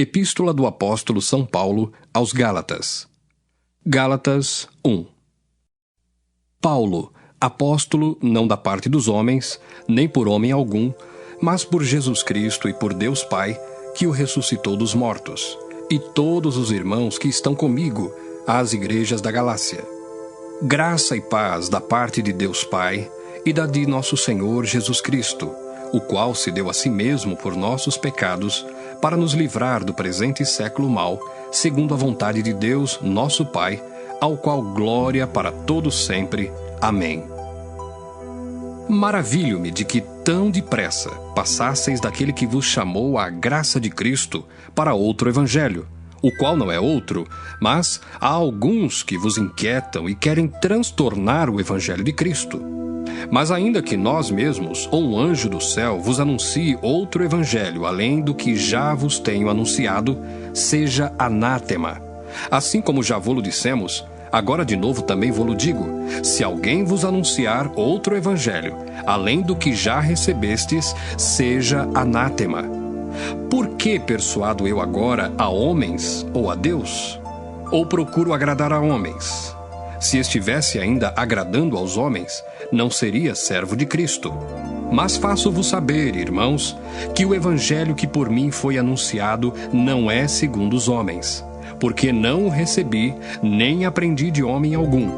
Epístola do Apóstolo São Paulo aos Gálatas. Gálatas 1. Paulo, apóstolo, não da parte dos homens, nem por homem algum, mas por Jesus Cristo e por Deus Pai, que o ressuscitou dos mortos, e todos os irmãos que estão comigo, às igrejas da Galácia. Graça e paz da parte de Deus Pai e da de nosso Senhor Jesus Cristo, o qual se deu a si mesmo por nossos pecados, para nos livrar do presente século mau, segundo a vontade de Deus, nosso Pai, ao qual glória para todos sempre. Amém. Maravilho-me de que tão depressa passasseis daquele que vos chamou à graça de Cristo para outro evangelho, o qual não é outro, mas há alguns que vos inquietam e querem transtornar o evangelho de Cristo. Mas ainda que nós mesmos, ou um anjo do céu, vos anuncie outro evangelho, além do que já vos tenho anunciado, seja anátema. Assim como já vô-lo dissemos, agora de novo também vô-lo digo, se alguém vos anunciar outro evangelho, além do que já recebestes, seja anátema. Por que persuado eu agora a homens ou a Deus? Ou procuro agradar a homens? Se estivesse ainda agradando aos homens, não seria servo de Cristo. Mas faço-vos saber, irmãos, que o evangelho que por mim foi anunciado não é segundo os homens, porque não o recebi, nem aprendi de homem algum,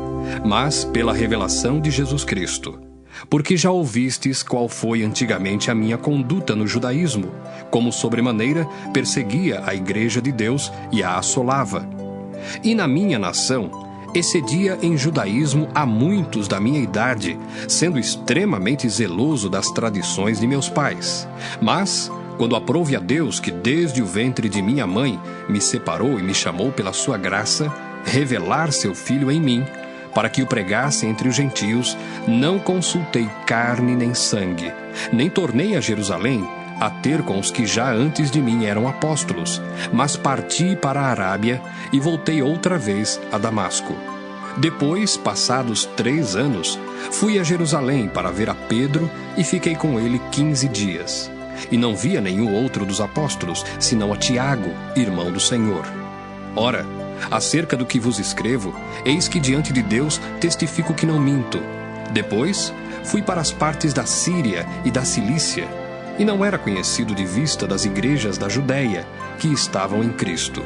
mas pela revelação de Jesus Cristo. Porque já ouvistes qual foi antigamente a minha conduta no judaísmo, como sobremaneira perseguia a igreja de Deus e a assolava. E na minha nação excedia em judaísmo a muitos da minha idade, sendo extremamente zeloso das tradições de meus pais. Mas, quando aprouve a Deus que desde o ventre de minha mãe me separou e me chamou pela sua graça, revelar seu Filho em mim, para que o pregasse entre os gentios, não consultei carne nem sangue, nem tornei a Jerusalém a ter com os que já antes de mim eram apóstolos, mas parti para a Arábia e voltei outra vez a Damasco. Depois, passados 3 anos, fui a Jerusalém para ver a Pedro e fiquei com ele 15 dias. E não via nenhum outro dos apóstolos, senão a Tiago, irmão do Senhor. Ora, acerca do que vos escrevo, eis que diante de Deus testifico que não minto. Depois, fui para as partes da Síria e da Cilícia, e não era conhecido de vista das igrejas da Judéia, que estavam em Cristo.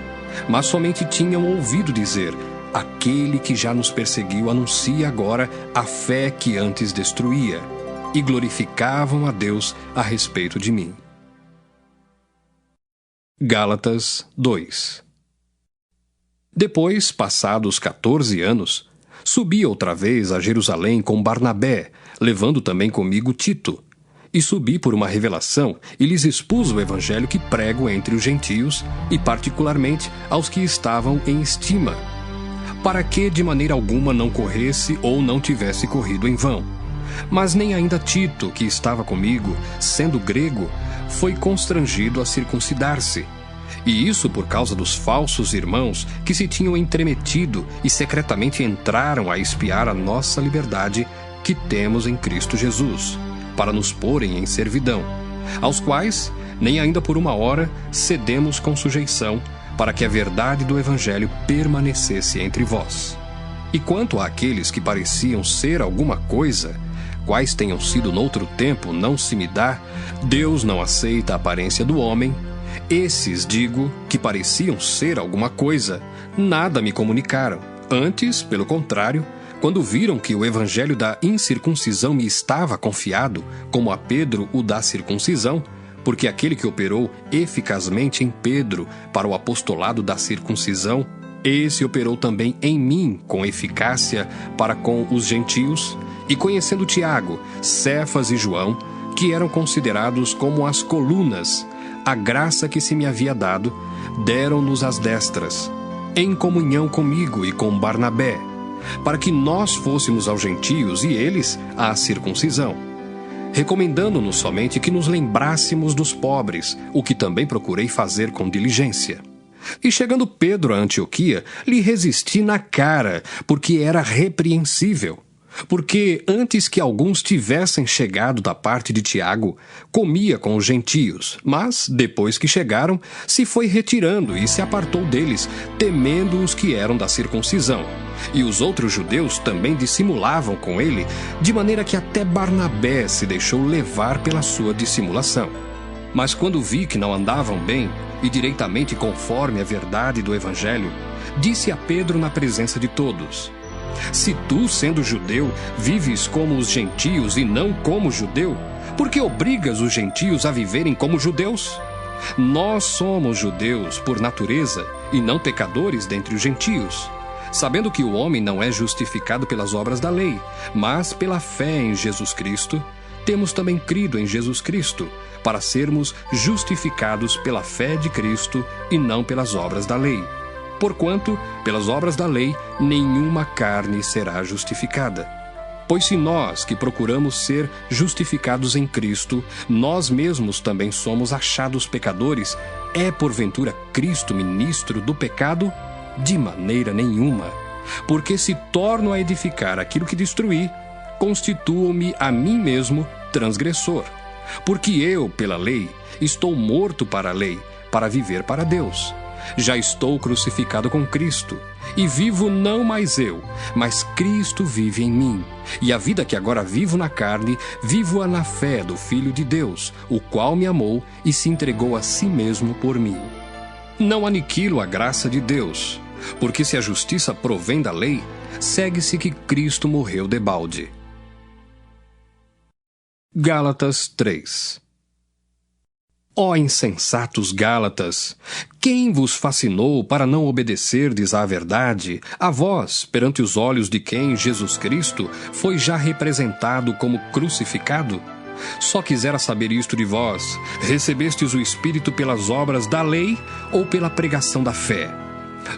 Mas somente tinham ouvido dizer, aquele que já nos perseguiu anuncia agora a fé que antes destruía, e glorificavam a Deus a respeito de mim. Gálatas 2. Depois, passados 14 anos, subi outra vez a Jerusalém com Barnabé, levando também comigo Tito. E subi por uma revelação e lhes expus o evangelho que prego entre os gentios e particularmente aos que estavam em estima, para que de maneira alguma não corresse ou não tivesse corrido em vão. Mas nem ainda Tito, que estava comigo, sendo grego, foi constrangido a circuncidar-se. E isso por causa dos falsos irmãos que se tinham entremetido e secretamente entraram a espiar a nossa liberdade que temos em Cristo Jesus, para nos porem em servidão, aos quais, nem ainda por uma hora, cedemos com sujeição, para que a verdade do Evangelho permanecesse entre vós. E quanto àqueles que pareciam ser alguma coisa, quais tenham sido noutro tempo, não se me dá, Deus não aceita a aparência do homem. Esses, digo, que pareciam ser alguma coisa, nada me comunicaram. Antes, pelo contrário, quando viram que o evangelho da incircuncisão me estava confiado, como a Pedro o da circuncisão, porque aquele que operou eficazmente em Pedro para o apostolado da circuncisão, esse operou também em mim com eficácia para com os gentios, e conhecendo Tiago, Cefas e João, que eram considerados como as colunas, a graça que se me havia dado, deram-nos as destras, em comunhão comigo e com Barnabé, para que nós fôssemos aos gentios e eles à circuncisão, recomendando-nos somente que nos lembrássemos dos pobres, o que também procurei fazer com diligência. E chegando Pedro a Antioquia, lhe resisti na cara, porque era repreensível. Porque antes que alguns tivessem chegado da parte de Tiago, comia com os gentios, mas, depois que chegaram, se foi retirando e se apartou deles, temendo os que eram da circuncisão. E os outros judeus também dissimulavam com ele, de maneira que até Barnabé se deixou levar pela sua dissimulação. Mas quando vi que não andavam bem, e direitamente conforme a verdade do Evangelho, disse a Pedro na presença de todos: se tu, sendo judeu, vives como os gentios e não como judeu, por que obrigas os gentios a viverem como judeus? Nós somos judeus por natureza e não pecadores dentre os gentios, sabendo que o homem não é justificado pelas obras da lei, mas pela fé em Jesus Cristo. Temos também crido em Jesus Cristo, para sermos justificados pela fé de Cristo e não pelas obras da lei. Porquanto, pelas obras da lei, nenhuma carne será justificada. Pois se nós, que procuramos ser justificados em Cristo, nós mesmos também somos achados pecadores, é porventura Cristo ministro do pecado? De maneira nenhuma. Porque se torno a edificar aquilo que destruí, constituo-me a mim mesmo transgressor. Porque eu, pela lei, estou morto para a lei, para viver para Deus. Já estou crucificado com Cristo, e vivo não mais eu, mas Cristo vive em mim. E a vida que agora vivo na carne, vivo-a na fé do Filho de Deus, o qual me amou e se entregou a si mesmo por mim. Não aniquilo a graça de Deus, porque se a justiça provém da lei, segue-se que Cristo morreu debalde. Gálatas 3. Ó insensatos Gálatas, quem vos fascinou para não obedecerdes à verdade, a vós, perante os olhos de quem Jesus Cristo foi já representado como crucificado? Só quisera saber isto de vós: recebestes o Espírito pelas obras da lei ou pela pregação da fé?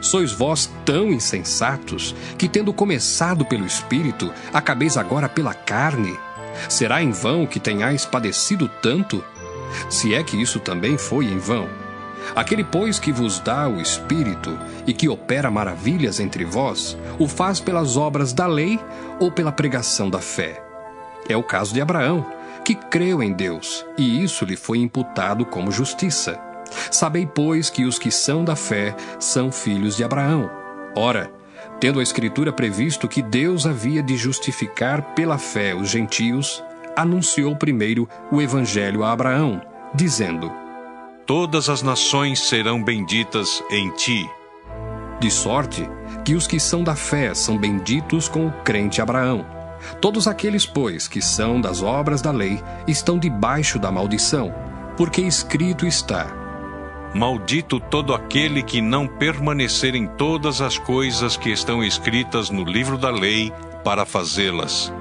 Sois vós tão insensatos que, tendo começado pelo Espírito, acabeis agora pela carne? Será em vão que tenhais padecido tanto? Se é que isso também foi em vão. Aquele, pois, que vos dá o Espírito e que opera maravilhas entre vós, o faz pelas obras da lei ou pela pregação da fé? É o caso de Abraão, que creu em Deus, e isso lhe foi imputado como justiça. Sabei, pois, que os que são da fé são filhos de Abraão. Ora, tendo a Escritura previsto que Deus havia de justificar pela fé os gentios, anunciou primeiro o Evangelho a Abraão, dizendo: todas as nações serão benditas em ti. De sorte que os que são da fé são benditos com o crente Abraão. Todos aqueles, pois, que são das obras da lei, estão debaixo da maldição, porque escrito está: maldito todo aquele que não permanecer em todas as coisas que estão escritas no livro da lei para fazê-las.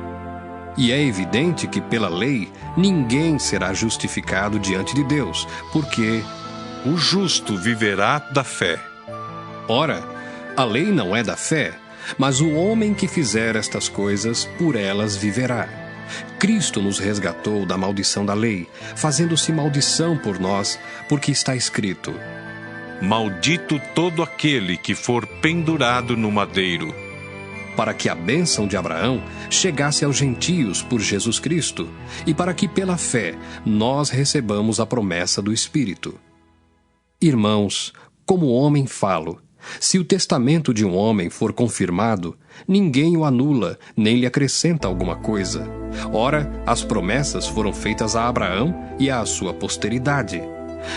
E é evidente que pela lei ninguém será justificado diante de Deus, porque o justo viverá da fé. Ora, a lei não é da fé, mas o homem que fizer estas coisas, por elas viverá. Cristo nos resgatou da maldição da lei, fazendo-se maldição por nós, porque está escrito: maldito todo aquele que for pendurado no madeiro. Para que a bênção de Abraão chegasse aos gentios por Jesus Cristo, e para que pela fé nós recebamos a promessa do Espírito. Irmãos, como homem falo: se o testamento de um homem for confirmado, ninguém o anula, nem lhe acrescenta alguma coisa. Ora, as promessas foram feitas a Abraão e à sua posteridade.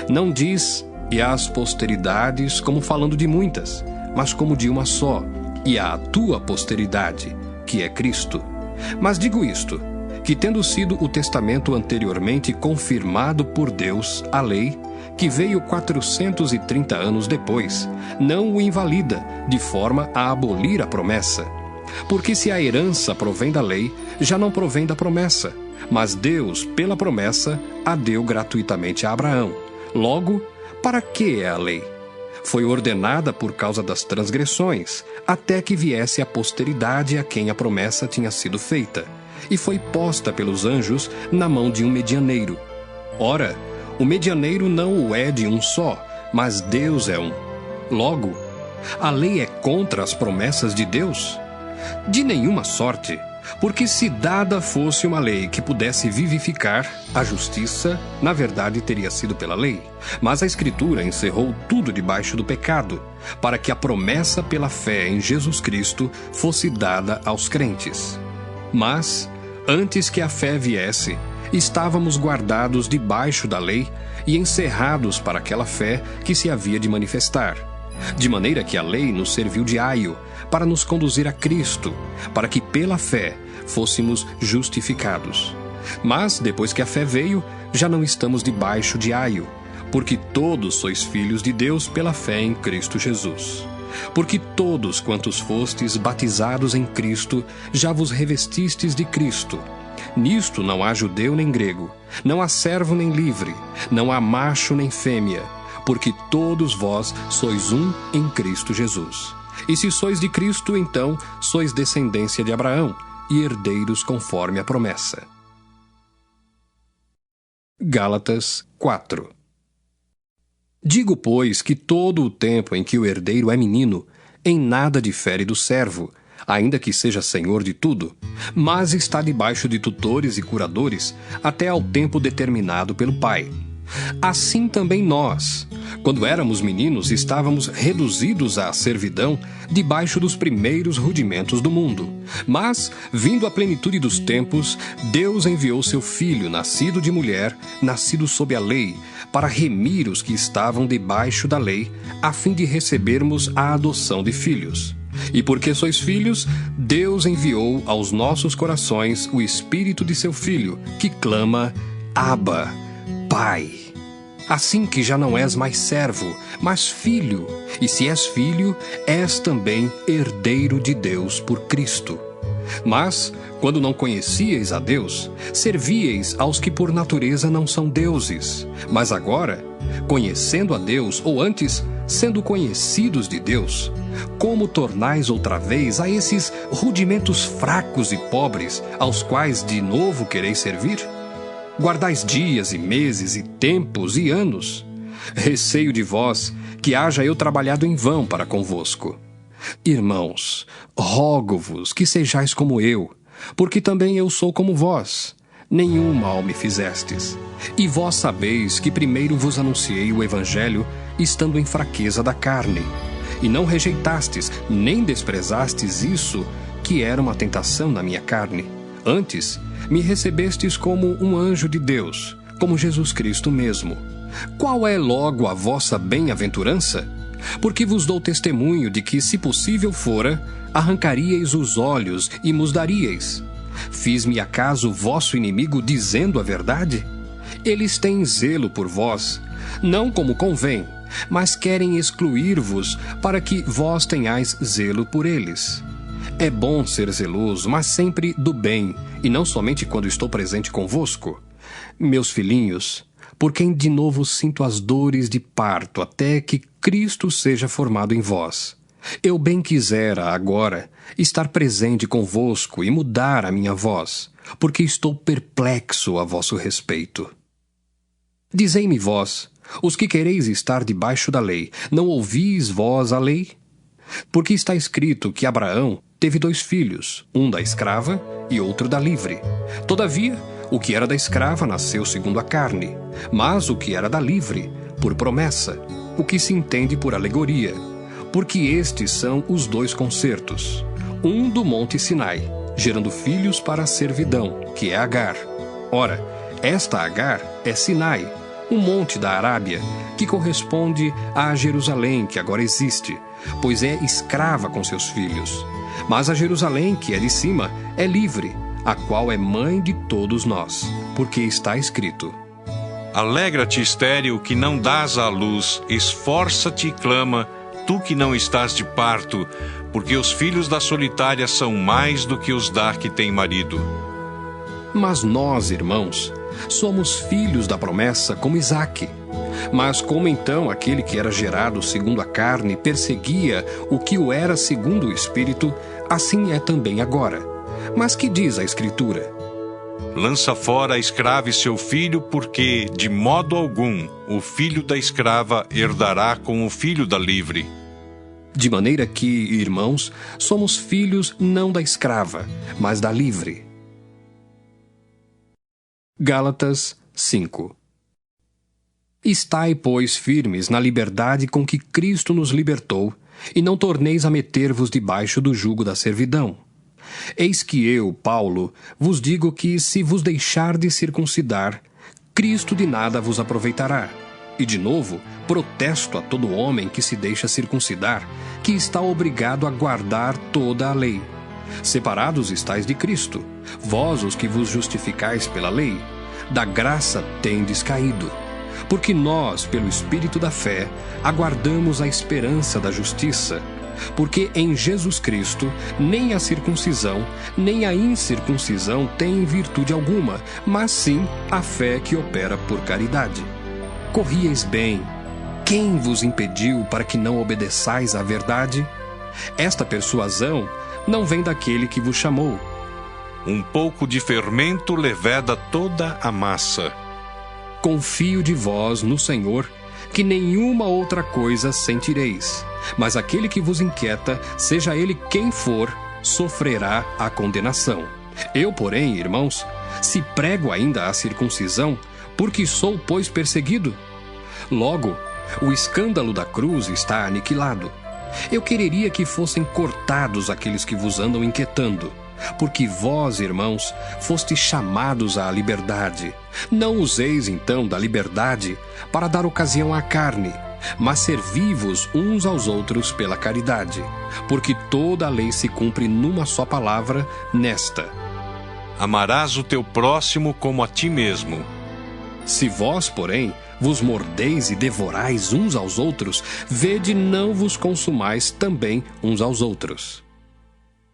Não diz "e às posteridades" como falando de muitas, mas como de uma só, e à tua posteridade, que é Cristo. Mas digo isto, que tendo sido o testamento anteriormente confirmado por Deus, a lei, que veio 430 anos depois, não o invalida, de forma a abolir a promessa. Porque se a herança provém da lei, já não provém da promessa, mas Deus, pela promessa, a deu gratuitamente a Abraão. Logo, para que é a lei? Foi ordenada por causa das transgressões, até que viesse a posteridade a quem a promessa tinha sido feita, e foi posta pelos anjos na mão de um medianeiro. Ora, o medianeiro não o é de um só, mas Deus é um. Logo, a lei é contra as promessas de Deus? De nenhuma sorte, Porque se dada fosse uma lei que pudesse vivificar, a justiça, na verdade, teria sido pela lei. Mas a Escritura encerrou tudo debaixo do pecado, para que a promessa pela fé em Jesus Cristo fosse dada aos crentes. Mas, antes que a fé viesse, estávamos guardados debaixo da lei e encerrados para aquela fé que se havia de manifestar. De maneira que a lei nos serviu de aio para nos conduzir a Cristo, para que pela fé fôssemos justificados. Mas, depois que a fé veio, já não estamos debaixo de aio, porque todos sois filhos de Deus pela fé em Cristo Jesus. Porque todos quantos fostes batizados em Cristo, já vos revestistes de Cristo. Nisto não há judeu nem grego, não há servo nem livre, não há macho nem fêmea, porque todos vós sois um em Cristo Jesus. E se sois de Cristo, então sois descendência de Abraão e herdeiros conforme a promessa. Gálatas 4. Digo, pois, que todo o tempo em que o herdeiro é menino, em nada difere do servo, ainda que seja senhor de tudo, mas está debaixo de tutores e curadores até ao tempo determinado pelo pai. Assim também nós, quando éramos meninos, estávamos reduzidos à servidão debaixo dos primeiros rudimentos do mundo. Mas, vindo a plenitude dos tempos, Deus enviou seu Filho, nascido de mulher, nascido sob a lei, para remir os que estavam debaixo da lei, a fim de recebermos a adoção de filhos. E porque sois filhos, Deus enviou aos nossos corações o Espírito de seu Filho, que clama, Abba, Pai. Assim que já não és mais servo, mas filho, e se és filho, és também herdeiro de Deus por Cristo. Mas, quando não conhecíeis a Deus, servíeis aos que por natureza não são deuses. Mas agora, conhecendo a Deus, ou antes, sendo conhecidos de Deus, como tornais outra vez a esses rudimentos fracos e pobres, aos quais de novo quereis servir? Guardais dias e meses e tempos e anos. Receio de vós que haja eu trabalhado em vão para convosco. Irmãos, rogo-vos que sejais como eu, porque também eu sou como vós. Nenhum mal me fizestes. E vós sabeis que primeiro vos anunciei o Evangelho, estando em fraqueza da carne. E não rejeitastes, nem desprezastes isso, que era uma tentação na minha carne. Antes, me recebestes como um anjo de Deus, como Jesus Cristo mesmo. Qual é logo a vossa bem-aventurança? Porque vos dou testemunho de que, se possível fora, arrancaríeis os olhos e mos daríeis. Fiz-me acaso vosso inimigo dizendo a verdade? Eles têm zelo por vós, não como convém, mas querem excluir-vos para que vós tenhais zelo por eles. É bom ser zeloso, mas sempre do bem, e não somente quando estou presente convosco. Meus filhinhos, por quem de novo sinto as dores de parto até que Cristo seja formado em vós. Eu bem quisera, agora, estar presente convosco e mudar a minha voz, porque estou perplexo a vosso respeito. Dizei-me vós, os que quereis estar debaixo da lei, não ouvis vós a lei? Porque está escrito que Abraão teve 2 filhos, um da escrava e outro da livre. Todavia, o que era da escrava nasceu segundo a carne, mas o que era da livre, por promessa, o que se entende por alegoria, porque estes são os 2 concertos, um do monte Sinai, gerando filhos para a servidão, que é Agar. Ora, esta Agar é Sinai, um monte da Arábia, que corresponde a Jerusalém, que agora existe, pois é escrava com seus filhos. Mas a Jerusalém, que é de cima, é livre, a qual é mãe de todos nós, porque está escrito: Alegra-te, estéril, que não dás à luz, esforça-te e clama, tu que não estás de parto, porque os filhos da solitária são mais do que os da que tem marido. Mas nós, irmãos, somos filhos da promessa como Isaque. Mas como então aquele que era gerado segundo a carne perseguia o que o era segundo o Espírito, assim é também agora. Mas que diz a Escritura? Lança fora a escrava e seu filho, porque, de modo algum, o filho da escrava herdará com o filho da livre. De maneira que, irmãos, somos filhos não da escrava, mas da livre. Gálatas 5. Estai, pois, firmes na liberdade com que Cristo nos libertou, e não torneis a meter-vos debaixo do jugo da servidão. Eis que eu, Paulo, vos digo que, se vos deixardes circuncidar, Cristo de nada vos aproveitará. E, de novo, protesto a todo homem que se deixa circuncidar, que está obrigado a guardar toda a lei. Separados estáis de Cristo, vós os que vos justificais pela lei, da graça tendes caído. Porque nós, pelo Espírito da fé, aguardamos a esperança da justiça. Porque em Jesus Cristo, nem a circuncisão, nem a incircuncisão têm virtude alguma, mas sim a fé que opera por caridade. Corrieis bem. Quem vos impediu para que não obedeçais à verdade? Esta persuasão não vem daquele que vos chamou. Um pouco de fermento leveda toda a massa. Confio de vós no Senhor, que nenhuma outra coisa sentireis. Mas aquele que vos inquieta, seja ele quem for, sofrerá a condenação. Eu, porém, irmãos, se prego ainda a circuncisão, porque sou, pois, perseguido? Logo, o escândalo da cruz está aniquilado. Eu quereria que fossem cortados aqueles que vos andam inquietando, porque vós, irmãos, fostes chamados à liberdade. Não useis, então, da liberdade para dar ocasião à carne, mas servi-vos uns aos outros pela caridade, porque toda a lei se cumpre numa só palavra, nesta: amarás o teu próximo como a ti mesmo. Se vós, porém, vos mordeis e devorais uns aos outros, vede não vos consumais também uns aos outros.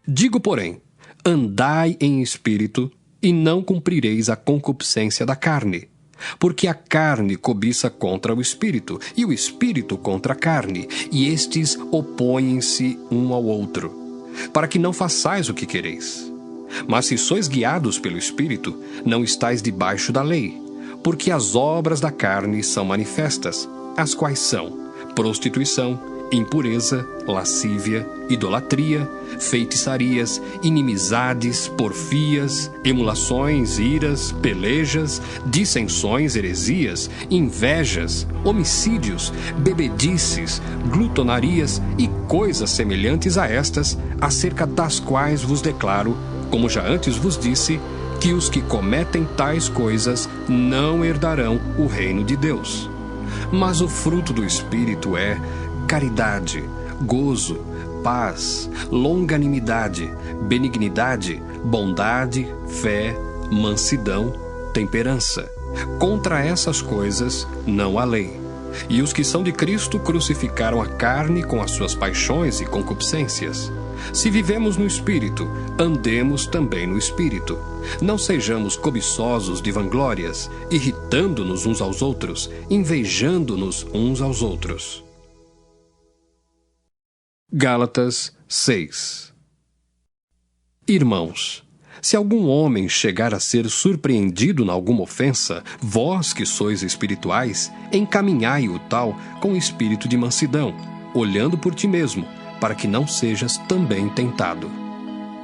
Digo, porém, andai em espírito, e não cumprireis a concupiscência da carne. Porque a carne cobiça contra o espírito, e o espírito contra a carne, e estes opõem-se um ao outro, para que não façais o que quereis. Mas se sois guiados pelo espírito, não estáis debaixo da lei. Porque as obras da carne são manifestas, as quais são prostituição, impureza, lascívia, idolatria, feitiçarias, inimizades, porfias, emulações, iras, pelejas, dissensões, heresias, invejas, homicídios, bebedices, glutonarias e coisas semelhantes a estas, acerca das quais vos declaro, como já antes vos disse, que os que cometem tais coisas não herdarão o reino de Deus. Mas o fruto do Espírito é caridade, gozo, paz, longanimidade, benignidade, bondade, fé, mansidão, temperança. Contra essas coisas não há lei. E os que são de Cristo crucificaram a carne com as suas paixões e concupiscências. Se vivemos no Espírito, andemos também no Espírito. Não sejamos cobiçosos de vanglórias, irritando-nos uns aos outros, invejando-nos uns aos outros. Gálatas 6. Irmãos, se algum homem chegar a ser surpreendido em alguma ofensa, vós que sois espirituais, encaminhai o tal com espírito de mansidão, olhando por ti mesmo, para que não sejas também tentado.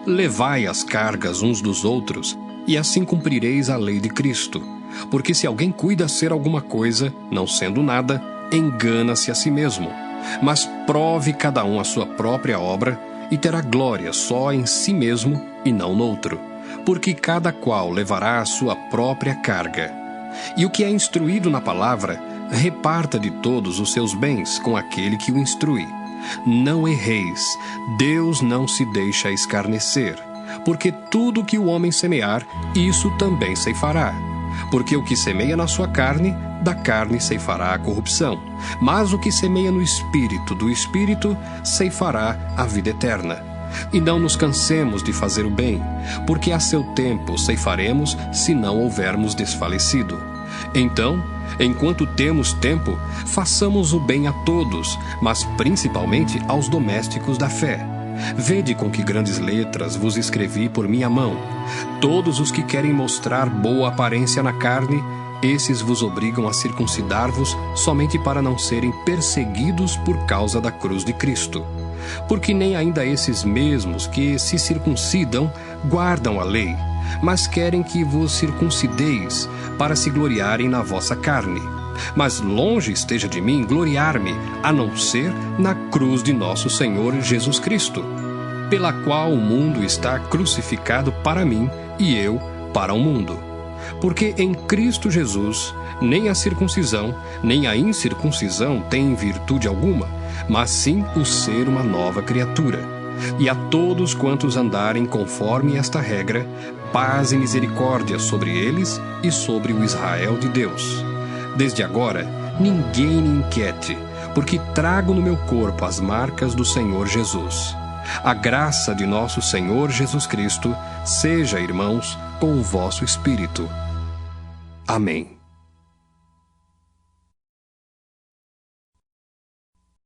Levai as cargas uns dos outros, e assim cumprireis a lei de Cristo. Porque se alguém cuida ser alguma coisa, não sendo nada, engana-se a si mesmo. Mas prove cada um a sua própria obra, e terá glória só em si mesmo e não noutro. Porque cada qual levará a sua própria carga. E o que é instruído na palavra, reparta de todos os seus bens com aquele que o instrui. Não erreis, Deus não se deixa escarnecer, porque tudo que o homem semear, isso também ceifará. Porque o que semeia na sua carne, da carne ceifará a corrupção, mas o que semeia no Espírito, do Espírito ceifará a vida eterna. E não nos cansemos de fazer o bem, porque a seu tempo ceifaremos, se não houvermos desfalecido. Então, enquanto temos tempo, façamos o bem a todos, mas principalmente aos domésticos da fé. Vede com que grandes letras vos escrevi por minha mão. Todos os que querem mostrar boa aparência na carne, esses vos obrigam a circuncidar-vos somente para não serem perseguidos por causa da cruz de Cristo. Porque nem ainda esses mesmos que se circuncidam guardam a lei, mas querem que vos circuncideis, para se gloriarem na vossa carne. Mas longe esteja de mim gloriar-me, a não ser na cruz de nosso Senhor Jesus Cristo, pela qual o mundo está crucificado para mim e eu para o mundo. Porque em Cristo Jesus, nem a circuncisão, nem a incircuncisão têm virtude alguma, mas sim o ser uma nova criatura. E a todos quantos andarem conforme esta regra, paz e misericórdia sobre eles e sobre o Israel de Deus. Desde agora, ninguém me inquiete, porque trago no meu corpo as marcas do Senhor Jesus. A graça de nosso Senhor Jesus Cristo seja, irmãos, com o vosso espírito. Amém.